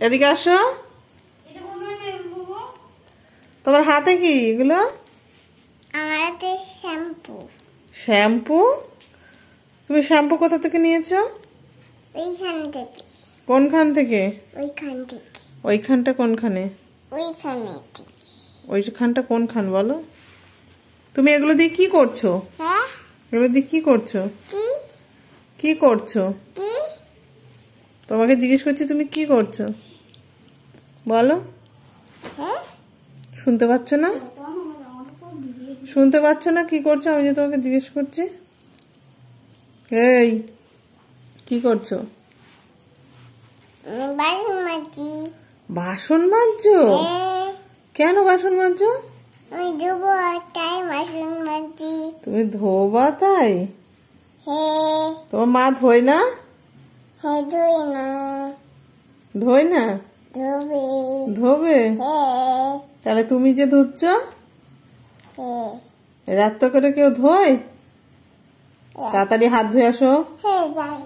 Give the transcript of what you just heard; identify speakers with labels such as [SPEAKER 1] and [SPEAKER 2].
[SPEAKER 1] এদিকে আসো। তোমার হাতে কি এগুলো?
[SPEAKER 2] আমাদের শ্যাম্পু।
[SPEAKER 1] শ্যাম্পু? তুমি শ্যাম্পু কোথা থেকে নিয়েছো?
[SPEAKER 2] ওইখান থেকে।
[SPEAKER 1] কোনখান থেকে?
[SPEAKER 2] ওইখান থেকে।
[SPEAKER 1] ওইখানটা কোনখানে?
[SPEAKER 2] ওইখানে।
[SPEAKER 1] ওইখানটা কোনখান বলো? তুমি এগুলো দিয়ে কি করছো?
[SPEAKER 2] হ্যাঁ,
[SPEAKER 1] এগুলো দিয়ে কি করছো?
[SPEAKER 2] কি
[SPEAKER 1] কি করছো?
[SPEAKER 2] কি
[SPEAKER 1] তোমাকে জিজ্ঞেস করছি তুমি কি করছো বলো।
[SPEAKER 2] হ্যাঁ,
[SPEAKER 1] শুনতে পাচ্ছ না? শুনতে পাচ্ছ না কি করছো আমি যে তোমাকে জিজ্ঞেস করছি? এই কি করছো?
[SPEAKER 2] বাসন মাজছি।
[SPEAKER 1] বাসন মাজছো?
[SPEAKER 2] হ্যাঁ,
[SPEAKER 1] কেন বাসন মাজছো?
[SPEAKER 2] আমি ধোবো তাই বাসন মাজছি।
[SPEAKER 1] তুমি ধোবা তাই?
[SPEAKER 2] হ্যাঁ,
[SPEAKER 1] তোমার মা ধোয় না?
[SPEAKER 2] হ্যাঁ, ধুই না।
[SPEAKER 1] ধোয় না?
[SPEAKER 2] ধোবে।
[SPEAKER 1] ধোবে?
[SPEAKER 2] হ্যাঁ,
[SPEAKER 1] তাহলে তুমি যে ধুচ্ছ
[SPEAKER 2] হ্যাঁ,
[SPEAKER 1] রাত করে কেউ ধোয়? তাড়াতাড়ি হাত ধুয়ে আসো।
[SPEAKER 2] হ্যাঁ, যাই।